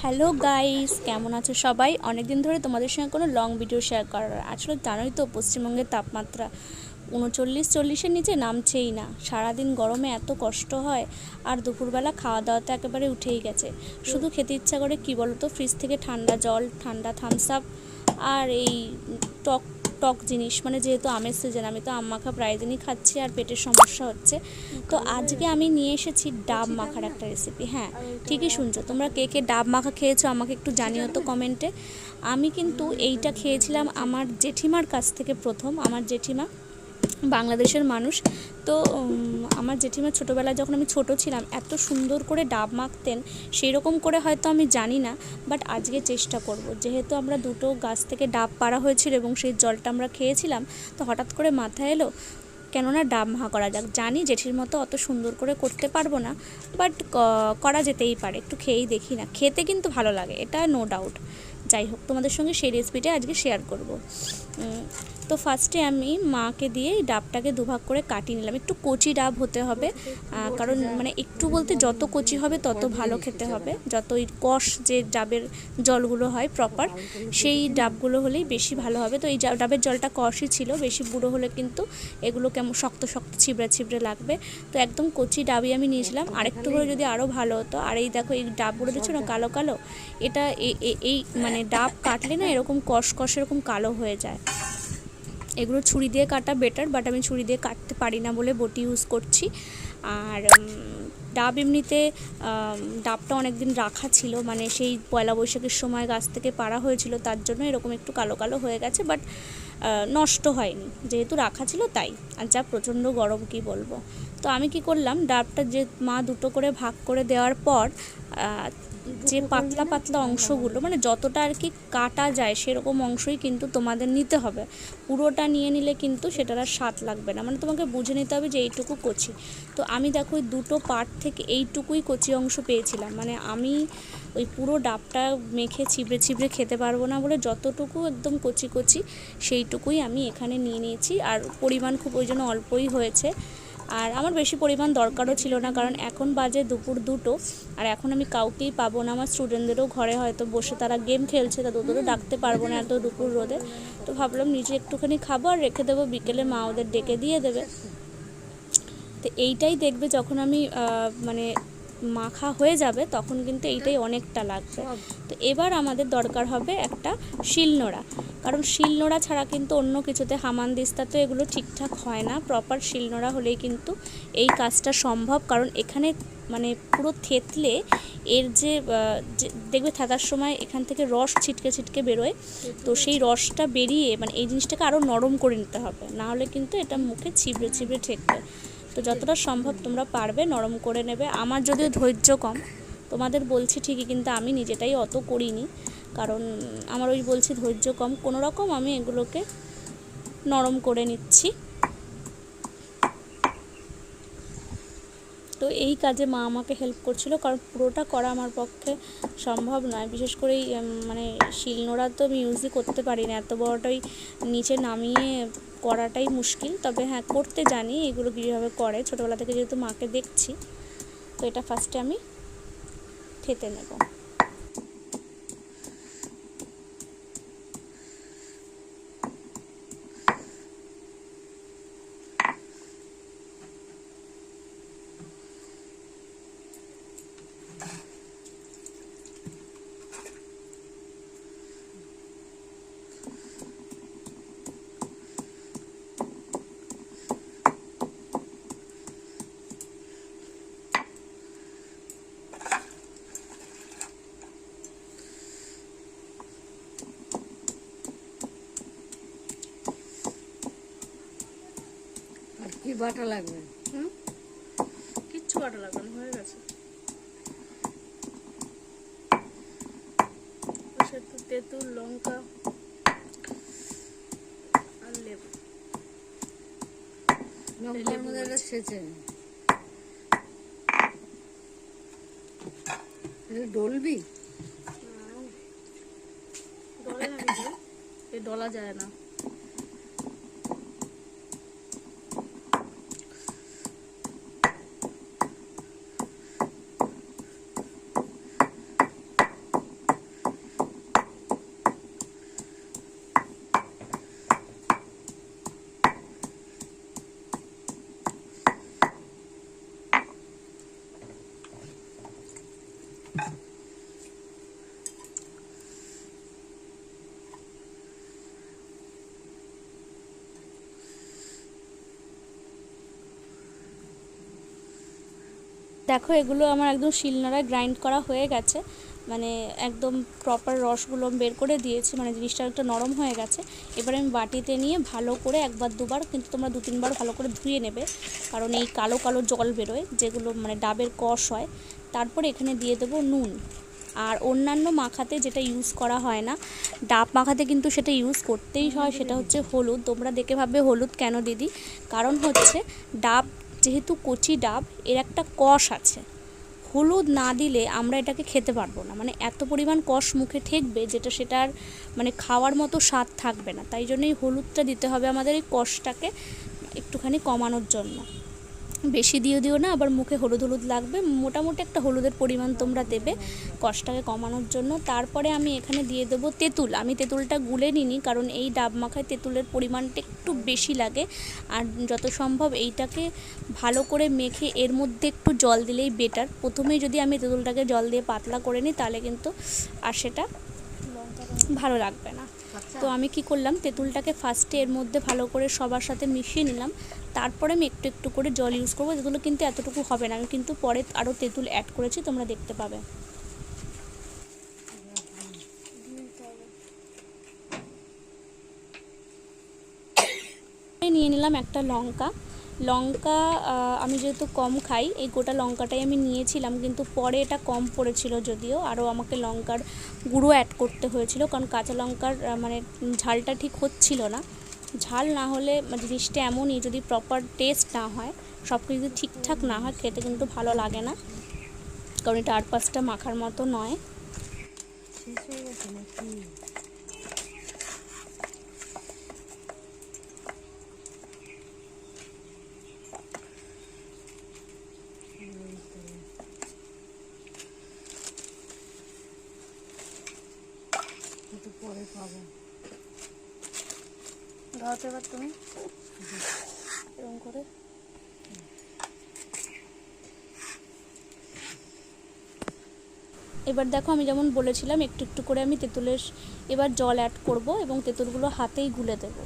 Hello guys, কেমন আছো সবাই? অনেক দিন ধরে তোমাদের সঙ্গে কোনো লং ভিডিও শেয়ার করার, আসলে জানোই তো পশ্চিমবঙ্গের তাপমাত্রা 39-40-এর নিচে নামছেই না। সারাদিন গরমে এত কষ্ট হয়, আর দুপুরবেলা খাওয়া দাওয়া তো একেবারে উঠেই গেছে। শুধু খেতে ইচ্ছা করে কি বলো তো, ফ্রিজ থেকে ঠান্ডা জল, ঠান্ডা থামস আপ, আর এই টক টক জিনিস। মানে যেহেতু আমের সিজন, আমি তো আম মাখা প্রায় দিনই খাচ্ছি আর পেটের সমস্যা হচ্ছে। তো আজকে আমি নিয়ে এসেছি ডাব মাখার একটা রেসিপি। হ্যাঁ, ঠিকই শুনছো তোমরা, কে কে ডাব মাখা খেয়েছো আমাকে একটু জানিও তো কমেন্টে। আমি কিন্তু এইটা খেয়েছিলাম আমার জেঠিমার কাছ থেকে প্রথম। আমার জেঠিমা বাংলাদেশের মানুষ। তো আমার জেঠিমা ছোটোবেলায় যখন আমি ছোট ছিলাম এত সুন্দর করে ডাব মাখতেন, সেই রকম করে হয়তো আমি জানি না, বাট আজকে চেষ্টা করব। যেহেতু আমরা দুটো গাছ থেকে ডাব পাড়া হয়েছিল এবং সেই জলটা আমরা খেয়েছিলাম, তো হঠাৎ করে মাথায় এলো কেননা ডাব মাখা করা যাক। জানি জেঠির মতো অত সুন্দর করে করতে পারবো না, বাট করা যেতেই পারে। একটু খেয়েই দেখি না, খেতে কিন্তু ভালো লাগে, এটা নো ডাউট। যাই হোক, তোমাদের সঙ্গে সেই রেসিপিটা আজকে শেয়ার করব। তো ফার্স্টে আমি মাকে দিয়ে এই ডাবটাকে দুভাগ করে কাটিয়ে নিলাম। একটু কচি ডাব হতে হবে, কারণ মানে একটু বলতে যত কচি হবে তত ভালো খেতে হবে। যত ওই কষ যে ডাবের জলগুলো হয় প্রপার, সেই ডাবগুলো হলেই বেশি ভালো হবে। তো এই ডাবের জলটা কষই ছিল, বেশি বুড়ো হলে কিন্তু এগুলো কেমন শক্ত শক্ত ছিবড়ে ছিবড়ে লাগবে। তো একদম কচি ডাবই আমি নিয়েছিলাম। আরেকটু করে যদি আরও ভালো হতো। আর এই দেখো, এই ডাবগুলো দেখছো না কালো কালো, এটা এই মানে ডাব কাটলে না এরকম কষ কষ এরকম কালো হয়ে যায়। এগুলো ছুরি দিয়ে কাটা বেটার, বাট আমি ছুরি দিয়ে কাটতে পারি না বলে বটি ইউজ করছি। আর ডাব এমনিতে ডাবটা অনেক দিন রাখা ছিল, মানে সেই পয়লা বৈশাখের সময় গাছ থেকে পাড়া হয়েছিল, তার জন্য এরকম একটু কালো কালো হয়ে গেছে, বাট নষ্ট হয়নি যেহেতু রাখা ছিল তাই। আর যা প্রচণ্ড গরম কি বলবো। তো আমি কি করলাম, ডাবটা যে মা দুটো করে ভাগ করে দেওয়ার পর যে পাতলা পাতলা অংশগুলো, মানে যতটা আর কি কাটা যায় সেরকম অংশই কিন্তু তোমাদের নিতে হবে। পুরোটা নিয়ে নিলে কিন্তু সেটার আর স্বাদ লাগবে না, মানে তোমাকে বুঝে নিতে হবে যে এইটুকু কচি। তো আমি দেখো ওই দুটো পার্ট থেকে এইটুকুই কচি অংশ পেয়েছিলাম। মানে আমি ওই পুরো ডাবটা মেখে ছিবড়ে ছিবড়ে খেতে পারবো না বলে যতটুকু একদম কচি কচি সেইটুকুই আমি এখানে নিয়ে নিয়েছি। আর পরিমাণ খুব ওই জন্য অল্পই হয়েছে। আর আমার বেশি পরিমাণ দরকারও ছিল না, কারণ এখন বাজে দুপুর 2টো, আর এখন আমি কাউকেই পাবো না। আমার স্টুডেন্টদেরও ঘরে হয়তো বসে তারা গেম খেলছে, তা দুপুরও ডাকতে পারবো না এত দুপুর রোদে। তো ভাবলাম নিজে একটুখানি খাবো আর রেখে দেবো, বিকেলে মা ওদের ডেকে দিয়ে দেবে। তো এইটাই দেখবে যখন আমি মানে মাখা হয়ে যাবে তখন কিন্তু এইটাই অনেকটা লাগবে। তো এবার আমাদের দরকার হবে একটা শিলনোড়া, কারণ শিলনোড়া ছাড়া কিন্তু অন্য কিছুতে হামানদিস্তা তো এগুলো ঠিকঠাক হয় না। প্রপার শিলনোড়া হলেই কিন্তু এই কাজটা সম্ভব, কারণ এখানে মানে পুরো থেতলে এর যে দেখবে থাকার সময় এখান থেকে রস ছিটকে ছিটকে বেরোয়। তো সেই রসটা বেরিয়ে মানে এই জিনিসটাকে আরও নরম করে নিতে হবে, না হলে কিন্তু এটা মুখে ছিবড়ে ছিবড়ে ঠেকবে। তো যতটা সম্ভব তোমরা পারবে নরম করে নেবে। আমার যদিও ধৈর্য কম, তোমাদের বলছি ঠিকই, কিন্তু আমি নিজেটাই অত করিনি, কারণ আমার ওই বলছি ধৈর্য কম। কোনো রকম আমি এগুলোকে নরম করে নিচ্ছি। তো এই কাজে মা আমাকে হেল্প করছিল, কারণ পুরোটা করা আমার পক্ষে সম্ভব নয়। বিশেষ করে মানে শিলনোড়া তো আমি ইউজই করতে পারি না, এত বড়টাই নিচে নামিয়ে করাটাই মুশকিল। তবে হ্যাঁ, করতে জানি এগুলো কীভাবে করে, ছোটোবেলা থেকে যেহেতু মাকে দেখছি। তো এটা ফার্স্টে আমি থেতে নেব। কি বাটা লাগবে? কিচ্ছু বাটা লাগবে না, হয়ে গেছে। তেঁতুল, লঙ্কা আর লেবু। লঙ্কার মধ্যে এটা ছেঁচে ডলবি, ডলে না, ডলা যায় না। দেখো এগুলো আমার একদম শিলনোড়ায় গ্রাইন্ড করা হয়ে গেছে, মানে একদম প্রপার রসগুলো বের করে দিয়েছি, মানে জিনিসটা একটু নরম হয়ে গেছে। এবার আমি বাটিতে নিয়ে ভালো করে একবার দুবার, কিন্তু তোমরা 2-3 বার ভালো করে ধুয়ে নেবে, কারণ এই কালো কালো জল বেরোয় যেগুলো মানে ডাবের কষ হয়। তারপরে এখানে দিয়ে দেবো নুন। আর অন্যান্য মাখাতে যেটা ইউজ করা হয় না, ডাব মাখাতে কিন্তু সেটা ইউজ করতেই হয়, সেটা হচ্ছে হলুদ। তোমরা দেখে ভাববে হলুদ কেন দিদি, কারণ হচ্ছে ডাব যেহেতু কচি ডাব, এর একটা কষ আছে, হলুদ না দিলে আমরা এটাকে খেতে পারবো না, মানে এত পরিমাণ কষ মুখে ঠেকবে যেটা সেটার মানে খাওয়ার মতো স্বাদ থাকবে না। তাই জন্যই হলুদটা দিতে হবে আমাদের এই কষটাকে একটুখানি কমানোর জন্য। বেশি দিও না, আবার মুখে হলুদ হলুদ লাগবে। মোটামুটি একটা হলুদের পরিমাণ তোমরা দেবে কষটাকে কমানোর জন্য। তারপরে আমি এখানে দিয়ে দেবো তেঁতুল। আমি তেঁতুলটা গুলে নিই, কারণ এই ডাব মাখায় তেঁতুলের পরিমাণটা একটু বেশি লাগে। আর যত সম্ভব এইটাকে ভালো করে মেখে এর মধ্যে একটু জল দিলেই বেটার। প্রথমেই যদি আমি তেঁতুলটাকে জল দিয়ে পাতলা করে নিই তাহলে কিন্তু আর সেটা ভালো লাগবে না। তো আমি কি করলাম, তেঁতুলটাকে ফার্স্টে এর মধ্যে ভালো করে সবার সাথে মিশিয়ে নিলাম, তারপরে আমি একটু একটু করে জল ইউজ করবো। তেঁতুল কিন্তু এতটুকু হবে না, আমি কিন্তু পরে আরও তেঁতুল অ্যাড করেছি, তোমরা দেখতে পাবে। নিয়ে নিলাম একটা লঙ্কা। আমি যেহেতু কম খাই, এই গোটা লঙ্কাটাই আমি নিয়েছিলাম, কিন্তু পরে এটা কম পড়েছিল, যদিও আরও আমাকে লঙ্কার গুঁড়ো অ্যাড করতে হয়েছিল, কারণ কাঁচা লঙ্কার মানে ঝালটা ঠিক হচ্ছিল না। ঝাল না হলে জিনিসটা এমনই, যদি প্রপার টেস্ট না হয়, সব কিছু যদি ঠিকঠাক না হয়, খেতে কিন্তু ভালো লাগে না, কারণ এটা 8-5টা মাখার মতো নয়। পরে পাবো দাঁড়াতে এবার তুমি এরকম করে। এবার দেখো আমি যেমন বলেছিলাম, একটু একটু করে আমি তেঁতুলের এবার জল অ্যাড করব এবং তেঁতুলগুলো হাতেই গুলে দেবো।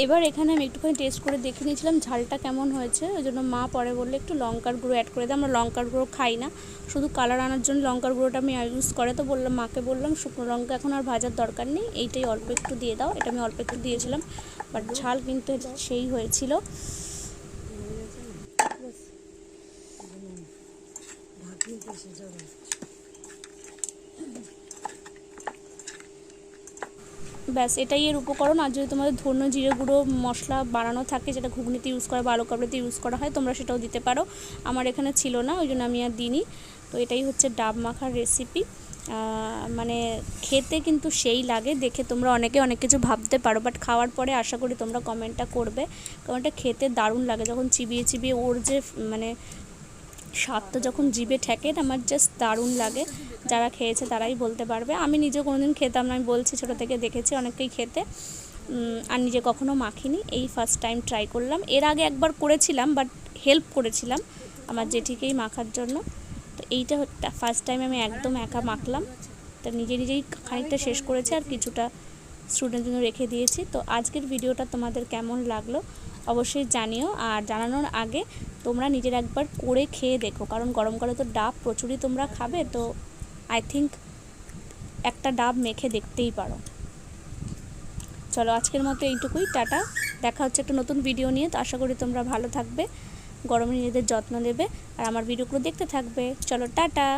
এবার এখানে আমি একটুখানি টেস্ট করে দেখে নিয়েছিলাম ঝালটা কেমন হয়েছে, ওই জন্য মা পরে বললে একটু লঙ্কার গুঁড়ো অ্যাড করে দিই। আমরা লঙ্কার গুঁড়ো খাই না, শুধু কালার আনার জন্য লঙ্কার গুঁড়োটা আমি ইউজ করে। তো মাকে বললাম শুকনো লঙ্কা এখন আর ভাজার দরকার নেই, এইটাই অল্প একটু দিয়ে দাও। এটা আমি অল্প একটু দিয়েছিলাম, বাট ঝাল কিন্তু সেই হয়েছিল। ব্যাস এটাই এর উপকরণ। আর যদি তোমাদের ধনে জিরে গুঁড়ো মশলা বানানো থাকে, যেটা ঘুগনিতে ইউজ করা বা আলু কাবলিতে ইউজ করা হয়, তোমরা সেটাও দিতে পারো। আমার এখানে ছিল না, ওই জন্য আমি আর দিইনি। তো এটাই হচ্ছে ডাব মাখার রেসিপি। মানে খেতে কিন্তু সেই লাগে, দেখে তোমরা অনেকে অনেক কিছু ভাবতে পারো, বাট খাওয়ার পরে আশা করি তোমরা কমেন্টটা করবে, কারণ এটা খেতে দারুণ লাগে। যখন চিবিয়ে চিবিয়ে ওর যে মানে স্বাদটা যখন জিভে ঠেকে, আমার জাস্ট দারুণ লাগে। যারা খেয়েছে তারাই বলতে পারবে। আমি নিজে কোনোদিন খেতাম না, আমি বলছি ছোটো থেকে দেখেছি অনেকেই খেতে, আর নিজে কখনো মাখিনি, এই ফার্স্ট টাইম ট্রাই করলাম। এর আগে একবার করেছিলাম, বাট হেল্প করেছিলাম আমার জেঠিকেই মাখার জন্য। তো এইটা ফার্স্ট টাইম আমি একদম একা মাখলাম, তা নিজেই খানিকটা শেষ করেছি আর কিছুটা স্টুডেন্টের জন্য রেখে দিয়েছি। তো আজকের ভিডিওটা তোমাদের কেমন লাগলো অবশ্যই জানিও, আর জানানোর আগে তোমরা নিজের একবার করে খেয়ে দেখো, কারণ গরমকালে তো ডাব প্রচুরই তোমরা খাবে, তো আই থিঙ্ক একটা ডাব মেখে দেখতেই পারো। চলো আজকের মতো এইটুকুই, টাটা। দেখা হচ্ছে একটা নতুন ভিডিও নিয়ে। তো আশা করি তোমরা ভালো থাকবে, গরমে নিজেদের যত্ন নেবে আর আমার ভিডিওগুলো দেখতে থাকবে। চলো টাটা।